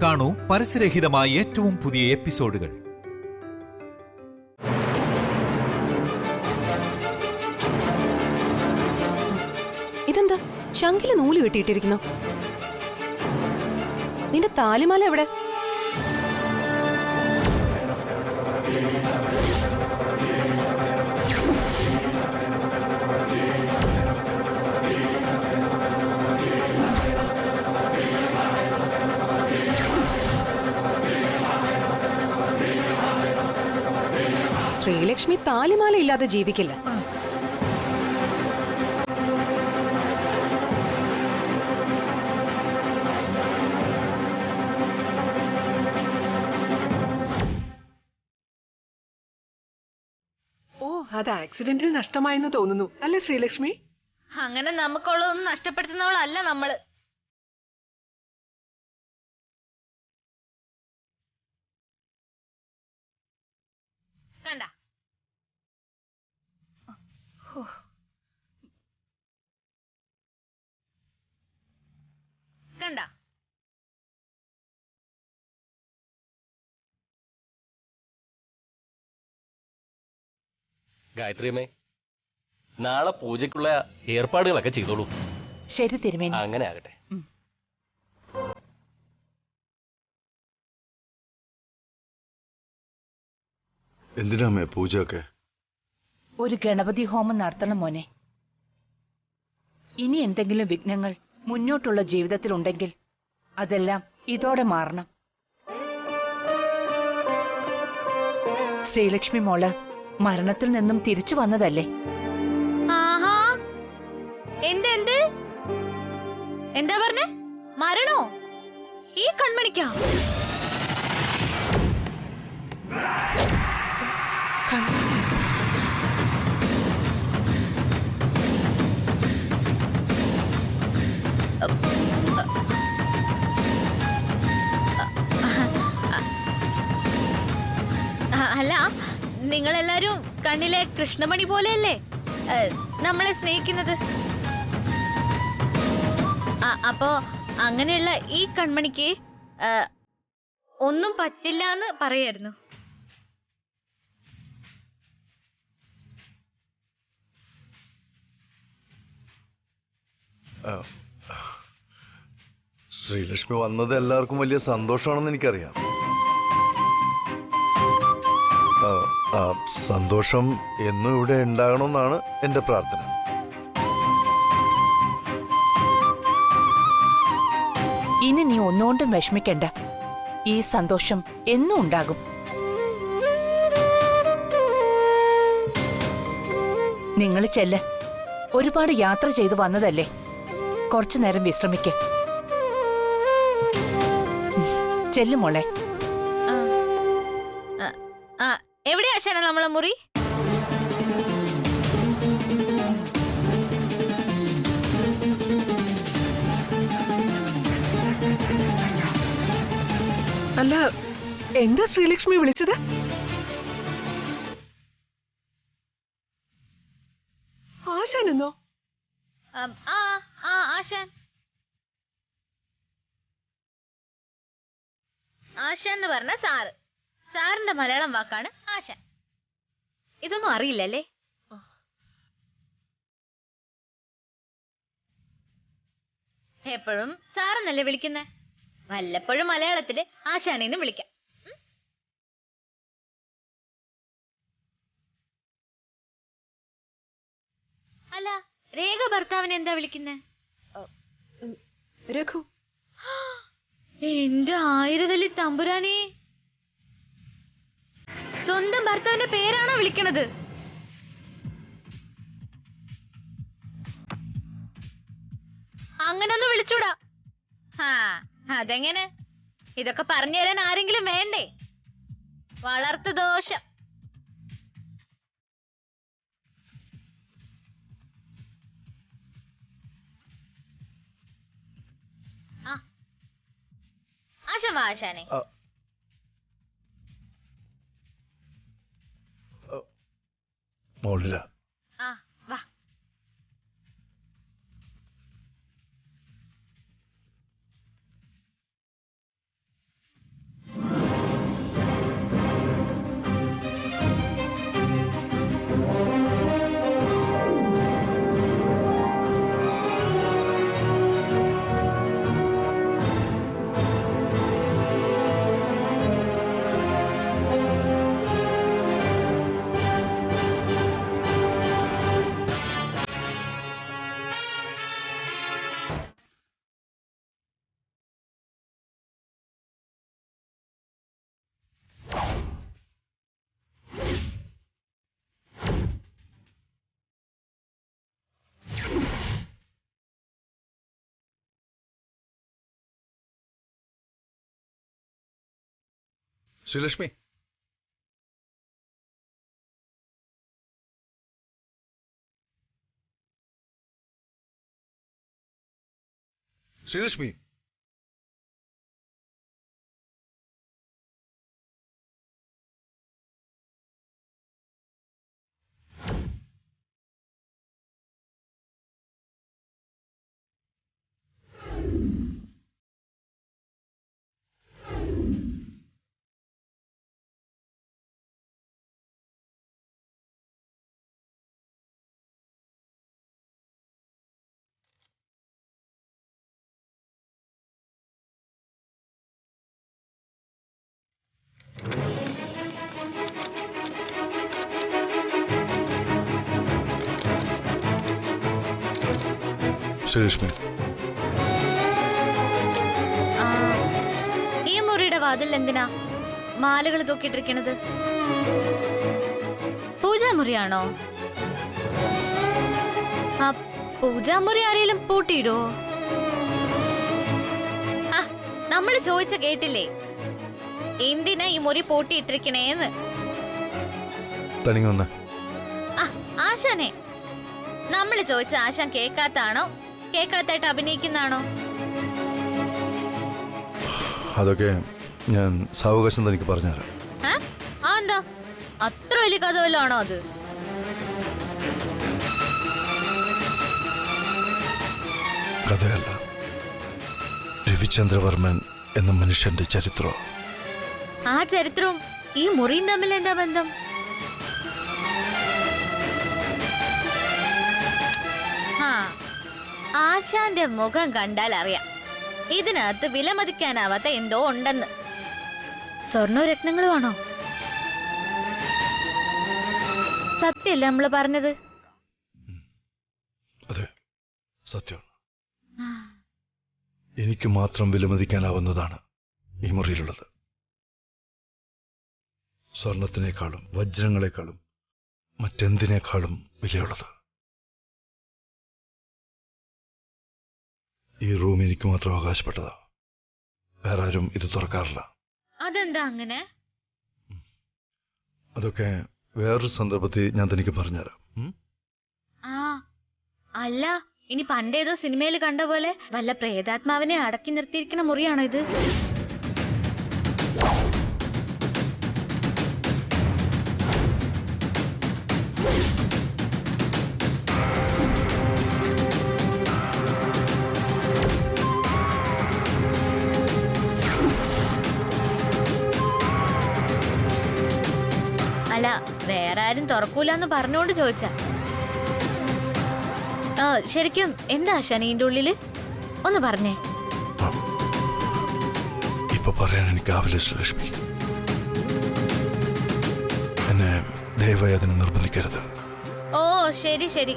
കാണൂ പരസ്യരഹിതമായ ഏറ്റവും പുതിയ എപ്പിസോഡുകൾ. ഇതെന്താ ശംഖില് നൂല് കെട്ടിയിട്ടിരിക്കുന്നു? നിന്റെ താലിമാല എവിടെ? ശ്രീലക്ഷ്മി താലിമാല ഇല്ലാതെ ജീവിക്കില്ല. ഓ, അത് ആക്സിഡന്റിൽ നഷ്ടമായെന്ന് തോന്നുന്നു അല്ലേ ശ്രീലക്ഷ്മി? അങ്ങനെ നമുക്കുള്ളതൊന്നും നഷ്ടപ്പെടുത്തുന്നവളല്ല നമ്മള്. കണ്ട കണ്ട ഗായത്രിയമ്മേ, നാളെ പൂജയ്ക്കുള്ള ഏർപ്പാടുകളൊക്കെ ചെയ്തോളൂ. ശരി തിരുമേനി. അങ്ങനെ ആകട്ടെ. എന്തിനാമേ പൂജയൊക്കെ? ഒരു ഗണപതി ഹോമം നടത്തണം മോനെ. ഇനി എന്തെങ്കിലും വിഘ്നങ്ങൾ മുന്നോട്ടുള്ള ജീവിതത്തിൽ ഉണ്ടെങ്കിൽ അതെല്ലാം ഇതോടെ മാറണം. ശ്രീലക്ഷ്മി മോള് മരണത്തിൽ നിന്നും തിരിച്ചു വന്നതല്ലേ? ആഹാ, എന്ത് എന്താ പറഞ്ഞേ? മരണോ? ഈ കൺമണിക്കാ? അല്ല, നിങ്ങളെല്ലാരും കണ്ണിലെ കൃഷ്ണമണി പോലെയല്ലേ നമ്മളെ സ്നേഹിക്കുന്നത്. അപ്പോ അങ്ങനെയുള്ള ഈ കൺമണിക്ക് ഒന്നും പറ്റില്ല എന്ന് പറയായിരുന്നു. ശ്രീലക്ഷ്മി വന്നത് എല്ലാവർക്കും വലിയ സന്തോഷമാണെന്ന് എനിക്കറിയാം. സന്തോഷം എന്നും ഇവിടെ ഉണ്ടാകണമെന്നാണ് എന്റെ പ്രാർത്ഥന. ഇനി നീ ഒന്നുകൊണ്ടും വിഷമിക്കണ്ട. ഈ സന്തോഷം എന്നും ഉണ്ടാകും. നിങ്ങൾ ചെല്ല്. ഒരുപാട് യാത്ര ചെയ്തു വന്നതല്ലേ, കുറച്ചു നേരം വിശ്രമിക്ക. ചെല്ലു മോളെ. എവിടെയാ ആശാന നമ്മളെ മുറി? അല്ല, എന്താ ശ്രീലക്ഷ്മി വിളിച്ചത്? ആശാനെന്നോ? ആശാൻ. ആശാൻ എന്ന് പറഞ്ഞ സാറ്. സാറിന്റെ മലയാളം വാക്കാണ് ആശാൻ. ഇതൊന്നും അറിയില്ലല്ലേ? എപ്പോഴും സാറെന്നല്ലേ വിളിക്കുന്നേ? വല്ലപ്പോഴും മലയാളത്തില് ആശാനെന്ന് വിളിക്കാം. അല്ല, രേഖ ഭർത്താവിനെ എന്താ വിളിക്കുന്നേ? രഘു. എന്റെ ആയിരതല്ലി തമ്പുരാനെ, സ്വന്തം ഭർത്താവിന്റെ പേരാണോ വിളിക്കണത്? അങ്ങനൊന്നും വിളിച്ചൂടാ. അതെങ്ങനെ? ഇതൊക്കെ പറഞ്ഞു തരാൻ ആരെങ്കിലും വേണ്ടേ? വളർത്തു ദോഷം. ആശാൻ വാ ആശാനെ. മോളില. വാ. ശ്രീലക്ഷ്മി, ശ്രീലക്ഷ്മി, ശ്രീലക്ഷ്മി, ഈ മുറിയുടെ വാതിൽ എന്തിനാ മാലകൾ തൂക്കിയിട്ടിരിക്കണത്? പൂജാമുറിയാണോ? ആ പൂജാമുറി ആരെങ്കിലും പൂട്ടിയിടോ? ആ നമ്മള് ചോദിച്ച കേട്ടില്ലേ, എന്തിനാ ഈ മുറി പൂട്ടിയിട്ടിരിക്കണേന്ന്? തനിങ്ങ വന്ന ആ ആശാനെ, നമ്മള് ചോദിച്ച ആശാൻ കേക്കാത്താണോ കേക്കാത്തായിട്ട് അഭിനയിക്കുന്നാണോ? അതൊക്കെ ഞാൻ സാവകാശം തനിക്ക് പറഞ്ഞുതരാം. എന്താ അത്ര വലിയ കഥ വല്ലതാണോ അത്? കഥയല്ല, രവിചന്ദ്രവർമ്മൻ എന്ന മനുഷ്യന്റെ ചരിത്രം. ആ ചരിത്രവും ഈ മുറിയും തമ്മിൽ എന്താ ബന്ധം? ആശാന്റെ മുഖം കണ്ടാൽ അറിയാം ഇതിനകത്ത് വിലമതിക്കാനാവാത്ത എന്തോ ഉണ്ടെന്ന്. സ്വർണ്ണരത്നങ്ങളുമാണോ? സത്യല്ലേ നമ്മള് പറഞ്ഞത്? അതെ, സത്യമാണ്. എനിക്ക് മാത്രം വിലമതിക്കാനാവുന്നതാണ് ഈ മുറിയിലുള്ളത്. സ്വർണത്തിനേക്കാളും വജ്രങ്ങളെക്കാളും മറ്റെന്തിനേക്കാളും വിലയുള്ളത്. ഈ റൂം എനിക്ക് മാത്രം അവകാശപ്പെട്ടതാ. വേറെ ആരും ഇത് തുറക്കാറില്ല. അതെന്താ അങ്ങനെ? അതൊക്കെ വേറൊരു സന്ദർഭത്തിൽ ഞാൻ തനിക്ക് പറഞ്ഞുതരാം. അല്ല, ഇനി പണ്ടേതോ സിനിമയിൽ കണ്ട പോലെ വല്ല പ്രേതാത്മാവിനെ അടക്കി നിർത്തിയിരിക്കുന്ന മുറിയാണോ ഇത്? അല്ല, വേറെ ആരും തുറക്കൂലെന്ന് പറഞ്ഞോണ്ട് ചോദിച്ചാ. ശരിക്കും എന്താ ആശാനെ ഇതിന്റെ ഉള്ളില്? ഒന്ന് പറഞ്ഞേ. ഇപ്പൊ പറയാൻ എനിക്കാവില്ല ശ്രീലക്ഷ്മി. എന്നെ ദയവായി അതിനെ നിർബന്ധിക്കരുത്. ഓ ശരി ശരി,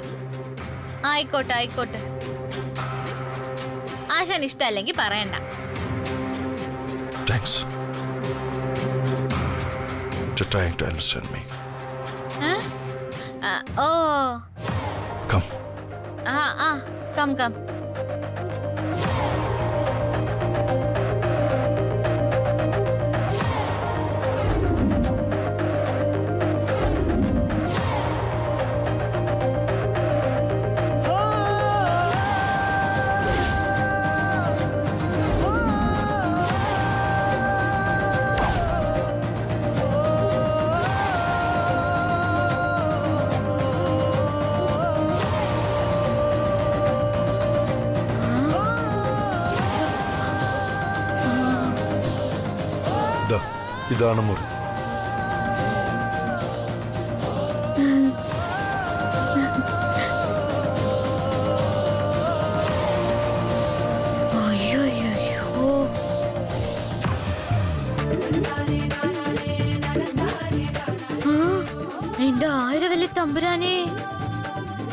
ആയിക്കോട്ടെ ആയിക്കോട്ടെ. ആശാൻ ഇഷ്ടമല്ലെങ്കിൽ പറയണ്ട. Thanks for trying to understand me. Oh. Come. Come. ഇതാണ് മുറി. എന്റെ ആയിരവല്ലി തമ്പുരാനെ,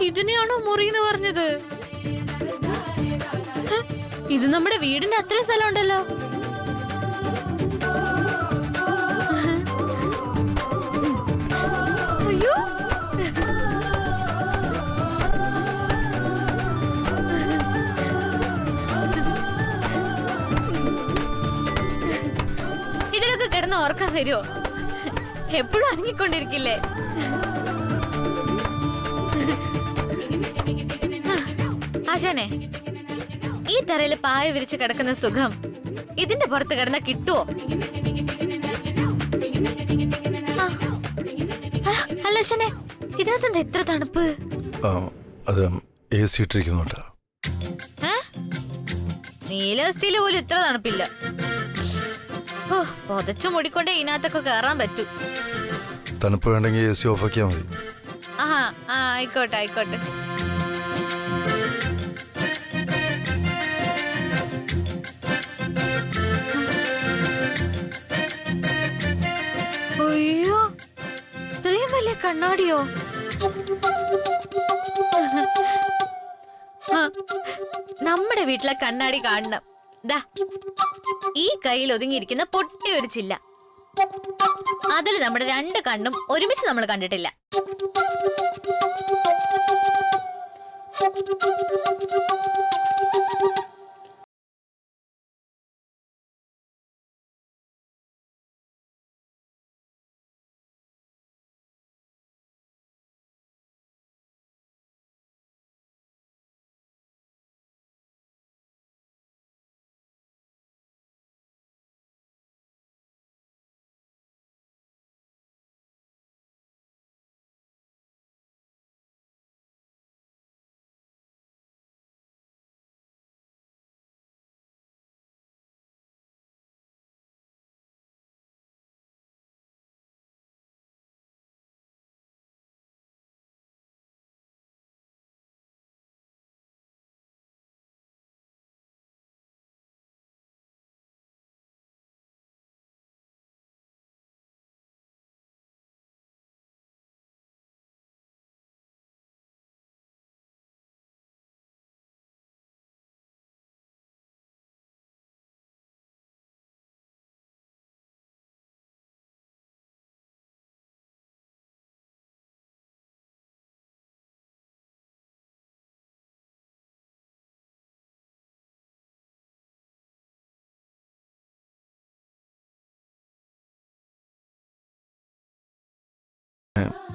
ഇതിനെയാണോ മുറിന്ന് പറഞ്ഞത്? ഇത് നമ്മുടെ വീടിന്റെ അത്രയും സ്ഥലം ഉണ്ടല്ലോ. അയ്യോ, ഇതിലൊക്കെ കിടന്ന് ഓർക്കാൻ വരുമോ? എപ്പോഴും അനങ്ങിക്കൊണ്ടിരിക്കില്ലേ? ആശാനെ, ഈ തറയില് പായ വിരിച്ച് കിടക്കുന്ന സുഖം ഇതിന്റെ പുറത്ത് കിടന്ന കിട്ടുവോ? അല്ല ആശാനെ, ഇതിനകത്ത് എത്ര തണുപ്പ്. അത് AC ഇട്ടിരിക്കുന്നുണ്ട്. നീലസ്ഥയില് പോലും ഇത്ര തണുപ്പില്ല. പൊതച്ചു മുടിക്കൊണ്ടേ ഇതിനകത്തൊക്കെ കേറാൻ പറ്റൂ. തണുപ്പ് വേണ്ടെങ്കിൽ AC ഓഫ് ആക്കിയാൽ മതി. ആഹാ, ആയിക്കോട്ടെ ആയിക്കോട്ടെ. അയ്യോ, ഇത്രയും വലിയ കണ്ണാടിയോ? നമ്മുടെ വീട്ടിലെ കണ്ണാടി കാണണം. ദാ, ഈ കയ്യിൽ ഒതുങ്ങിയിരിക്കുന്ന പൊട്ടിയൊരു ചില്ല, അതിൽ നമ്മുടെ 2 കണ്ണും ഒരുമിച്ച് നമ്മൾ കണ്ടിട്ടില്ല.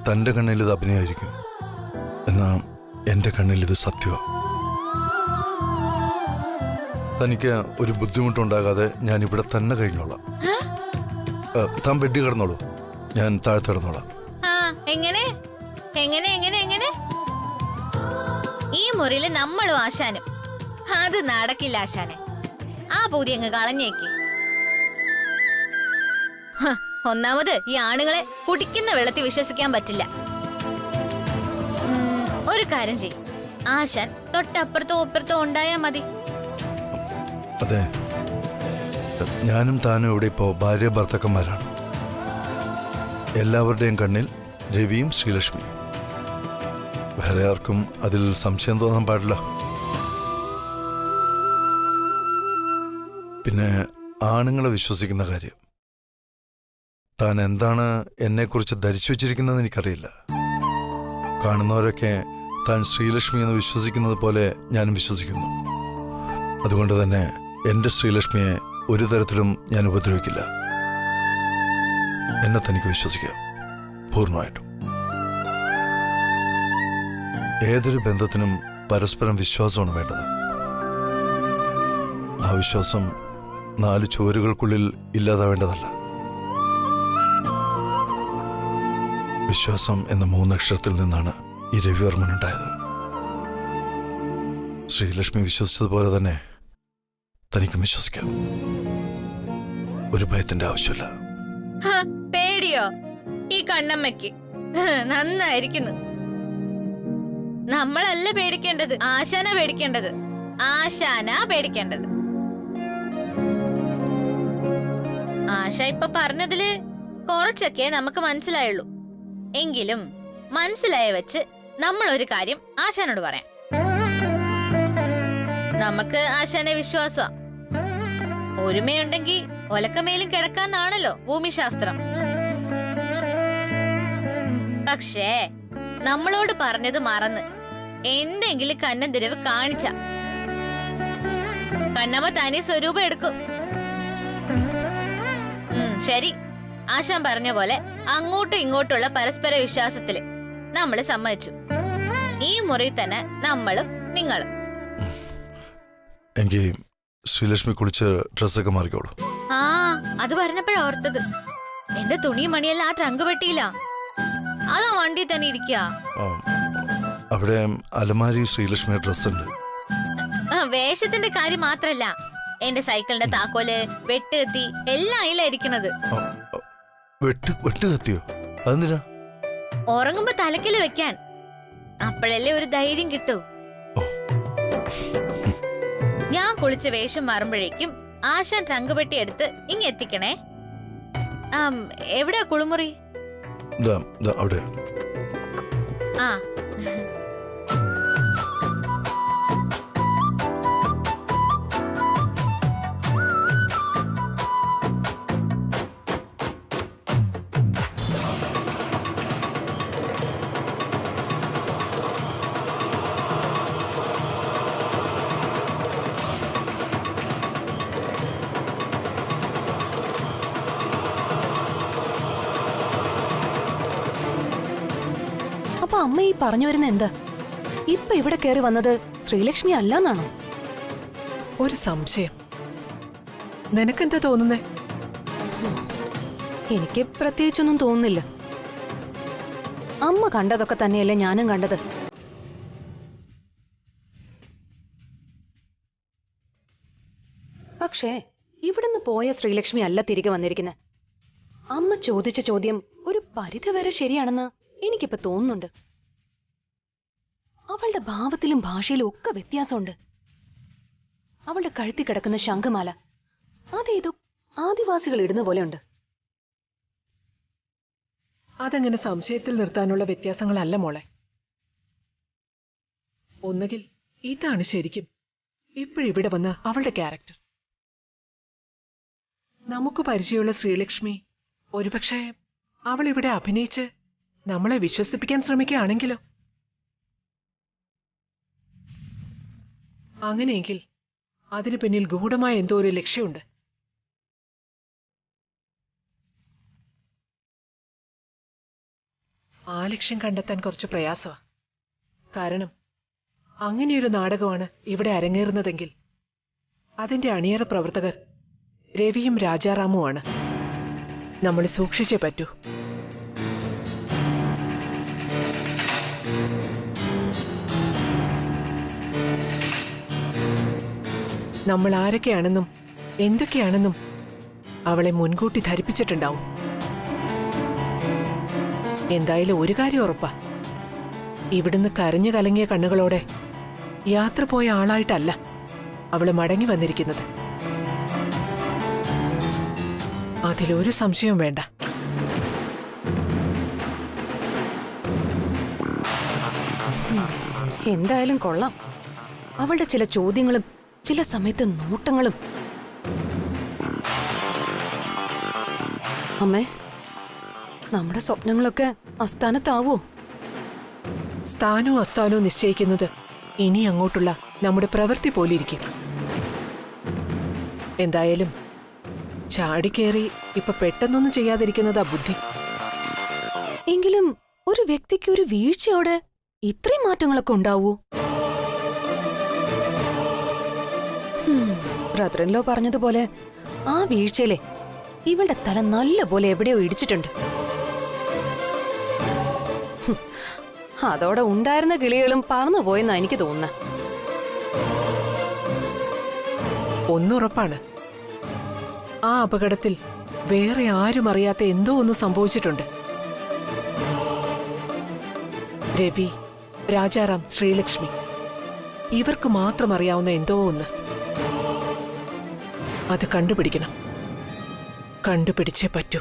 തൻ്റെ കണ്ണിൽ ഇത് അഭിനയമായിരിക്കും, എന്നാൽ എൻ്റെ കണ്ണിൽ ഇത് സത്യമാണ്. തനിക്ക് ഒരു ബുദ്ധിമുട്ടുണ്ടാകാതെ ഞാൻ ഇവിടെ തന്നെ കഴിഞ്ഞോളാം. താൻ ബെഡിൽ കിടന്നോളൂ, ഞാൻ താഴത്ത് കിടന്നോളാം. എങ്ങനെ എങ്ങനെ എങ്ങനെ എങ്ങനെ ഈ മുറിയില് നമ്മളും ആശാനും? അത് നടക്കില്ല ആശാനെ, ആ പൂതി അങ്ങ് കളഞ്ഞേക്ക്. ഒന്നാമത് ഈ ആണുങ്ങളെ കുടിക്കുന്ന വെള്ളത്തിൽ വിശ്വസിക്കാൻ പറ്റില്ല. ഒരു കാര്യം ചെയ്, ആശാൻ തൊട്ടപ്പുറത്തോ അപ്പുറത്തോ ഉണ്ടായാ മതി. അതെ, ഞാനും താനും ഇവിടെ ഇപ്പോൾ ഭാര്യ ഭർത്താക്കന്മാരാണ്. എല്ലാവരുടെയും കണ്ണിൽ രവിയും ശ്രീലക്ഷ്മിയും. വേറെ ആർക്കും അതിൽ സംശയം തോന്നാൻ പാടില്ല. പിന്നെ ആണുങ്ങളെ വിശ്വസിക്കുന്ന കാര്യം, താൻ എന്താണ് എന്നെക്കുറിച്ച് ധരിച്ചു വച്ചിരിക്കുന്നതെന്ന് എനിക്കറിയില്ല. കാണുന്നവരൊക്കെ താൻ ശ്രീലക്ഷ്മി എന്ന് വിശ്വസിക്കുന്നത് പോലെ ഞാനും വിശ്വസിക്കുന്നു. അതുകൊണ്ട് തന്നെ എൻ്റെ ശ്രീലക്ഷ്മിയെ ഒരു തരത്തിലും ഞാൻ ഉപദ്രവിക്കില്ല. എന്നെ തനിക്ക് വിശ്വസിക്കാം, പൂർണ്ണമായിട്ടും. ഏതൊരു ബന്ധത്തിനും പരസ്പരം വിശ്വാസമാണ് വേണ്ടത്. ആ വിശ്വാസം 4 ചുവരുകൾക്കുള്ളിൽ ഇല്ലാതാവേണ്ടതല്ല. വിശ്വാസം എന്ന 3 അക്ഷരത്തിൽ നിന്നാണ് ഈ രവിവർമ്മൻ ഉണ്ടായത്. ശ്രീലക്ഷ്മി വിശ്വസിച്ചതുപോലെ തന്നെ തനിക്കും വിശ്വസിക്കാം. ഒരു ഭയത്തിന്റെ ആവശ്യമില്ല. പേടിയോ ഈ കണ്ണമ്മയ്ക്ക്? നന്നായിരിക്കുന്നു. നമ്മളല്ല പേടിക്കേണ്ടത്, ആശാനാ പേടിക്കേണ്ടത്. ആശാനാ പേടിക്കേണ്ടത്. ആശ ഇപ്പൊ പറഞ്ഞതില് കുറച്ചൊക്കെ നമുക്ക് മനസ്സിലായുള്ളൂ. എങ്കിലും മനസ്സിലായ വെച്ച് നമ്മൾ ഒരു കാര്യം ആശാനോട് പറയാം. നമുക്ക് ആശാനെ വിശ്വാസം. ഒരുമയുണ്ടെങ്കിൽ ഒലക്കമേലും കിടക്കാന്നാണല്ലോ ഭൂമിശാസ്ത്രം. പക്ഷേ നമ്മളോട് പറഞ്ഞത് മറന്ന് എന്തെങ്കിലും കന്നന്തിരവ് കാണിച്ച കണ്ണമ്മ തനി സ്വരൂപം എടുക്കും. ശരി, ആശാൻ പറഞ്ഞ പോലെ അങ്ങോട്ടും ഇങ്ങോട്ടുള്ള പരസ്പര വിശ്വാസത്തില് നമ്മള് സമ്മതിച്ചു. ഈ മുറി തന്നെ നമ്മളും നിങ്ങളും. എങ്കിൽ ശ്രീലക്ഷ്മി കുളിച്ച് ഡ്രസ്സൊക്കെ മാറിക്കോളൂ. ആ, അത് പറഞ്ഞപ്പോഴാ ഓർത്തത്. എന്റെ തുണിയും മണിയെല്ലാം ആ ട്രങ്ക് പെട്ടിയില്ല. അതാ വണ്ടി തന്നെ ഇരിക്കുക. ആ, അവിടെ അലമാരി ശ്രീലക്ഷ്മിയുടെ ഡ്രസ്സുണ്ട്. വേഷത്തിന്റെ കാര്യം മാത്രല്ല, എന്റെ സൈക്കിളിന്റെ താക്കോല്, വെട്ടുകത്തി എല്ലാം അതിലാ ഇരിക്കണത്. വെട്ട് കത്തിയോ? അതെന്തിനാ? ഉറങ്ങുമ്പോ തലക്കില് വെക്കാൻ. അപ്പോഴല്ലേ ഒരു ധൈര്യം കിട്ടൂ. ഞാൻ കുളിച്ച് വേഷം മാറുമ്പോഴേക്കും ആശാൻ ട്രങ്ക് പെട്ടി എടുത്ത് ഇങ്ങ് എത്തിക്കണേ. എവിടെയാ കുളിമുറി? അവിടെ. ആ, അപ്പൊ അമ്മ ഈ പറഞ്ഞു വരുന്ന എന്താ? ഇപ്പൊ ഇവിടെ കയറി വന്നത് ശ്രീലക്ഷ്മി അല്ലെന്നാണോ? ഒരു സംശയം. നിനക്കെന്താ തോന്നുന്നേ? എനിക്ക് പ്രത്യേകിച്ചൊന്നും തോന്നുന്നില്ല. അമ്മ കണ്ടതൊക്കെ തന്നെയല്ലേ ഞാനും കണ്ടത്. പക്ഷേ ഇവിടുന്ന് പോയ ശ്രീലക്ഷ്മി അല്ല തിരികെ വന്നിരിക്കുന്നത്. അമ്മ ചോദിച്ച ചോദ്യം ഒരു പരിധിവരെ ശരിയാണെന്ന് എനിക്കിപ്പോ തോന്നുന്നുണ്ട്. അവളുടെ ഭാവത്തിലും ഭാഷയിലും ഒക്കെ വ്യത്യാസമുണ്ട്. അവളുടെ കഴുത്തി കിടക്കുന്ന ശംഖമാല അതേതോ ആദിവാസികൾ ഇടുന്ന പോലെയുണ്ട്. അതങ്ങനെ സംശയത്തിൽ നിർത്താനുള്ള വ്യത്യാസങ്ങളല്ല മോളെ. ഒന്നുകിൽ ഇതാണ് ശരിക്കും ഇപ്പോഴിവിടെ വന്ന അവളുടെ ക്യാരക്ടർ. നമുക്ക് പരിചയമുള്ള ശ്രീലക്ഷ്മി ഒരുപക്ഷെ അവൾ ഇവിടെ അഭിനയിച്ച് നമ്മളെ വിശ്വസിപ്പിക്കാൻ ശ്രമിക്കുകയാണെങ്കിലോ? അങ്ങനെയെങ്കിൽ അതിനു പിന്നിൽ ഗൂഢമായ എന്തോ ഒരു ലക്ഷ്യമുണ്ട്. ആ ലക്ഷ്യം കണ്ടെത്താൻ കുറച്ച് പ്രയാസമാണ്. കാരണം അങ്ങനെയൊരു നാടകമാണ് ഇവിടെ അരങ്ങേറുന്നതെങ്കിൽ അതിന്റെ അണിയറ പ്രവർത്തകർ രവിയും രാജാറാമുമാണ്. നമ്മൾ സൂക്ഷിച്ചേ പറ്റൂ. നമ്മൾ ആരൊക്കെയാണെന്നും എന്തൊക്കെയാണെന്നും അവളെ മുൻകൂട്ടി ധരിപ്പിച്ചിട്ടുണ്ടാവും. എന്തായാലും ഒരു കാര്യം ഉറപ്പാ, ഇവിടുന്ന് കരഞ്ഞു കലങ്ങിയ കണ്ണുകളോടെ യാത്ര പോയ ആളായിട്ടല്ല അവള് മടങ്ങി വന്നിരിക്കുന്നത്. അതിലൊരു സംശയവും വേണ്ട. എന്തായാലും കൊള്ളാം. അവളുടെ ചില ചോദ്യങ്ങളും ചില സമയത്ത് നോട്ടങ്ങളും. അമ്മേ, നമ്മുടെ സ്വപ്നങ്ങളൊക്കെ അസ്ഥാനത്താവോ? സ്ഥാനവും അസ്ഥാനവും നിശ്ചയിക്കുന്നത് ഇനി അങ്ങോട്ടുള്ള നമ്മുടെ പ്രവൃത്തി പോലിരിക്കും. എന്തായാലും ചാടിക്കേറി ഇപ്പൊ പെട്ടെന്നൊന്നും ചെയ്യാതിരിക്കുന്നതാ ബുദ്ധി. എങ്കിലും ഒരു വ്യക്തിക്ക് ഒരു വീഴ്ചയോടെ ഇത്രയും മാറ്റങ്ങളൊക്കെ ഉണ്ടാവൂ? ബ്രദറിൻലോ പറഞ്ഞതുപോലെ ആ വീഴ്ചയിലെ ഇവളുടെ തല നല്ലപോലെ എവിടെയോ ഇടിച്ചിട്ടുണ്ട്. അതോടെ ഉണ്ടായിരുന്ന കിളികളും പറന്നുപോയെന്നാ എനിക്ക് തോന്നുന്നത്. ഒന്നുറപ്പാണ്, ആ അപകടത്തിൽ വേറെ ആരും അറിയാത്ത എന്തോ ഒന്ന് സംഭവിച്ചിട്ടുണ്ട്. രവി, രാജാറാം, ശ്രീലക്ഷ്മി ഇവർക്ക് മാത്രം അറിയാവുന്ന എന്തോ ഒന്ന്. അത് കണ്ടുപിടിക്കണം. കണ്ടുപിടിച്ചേ പറ്റൂ.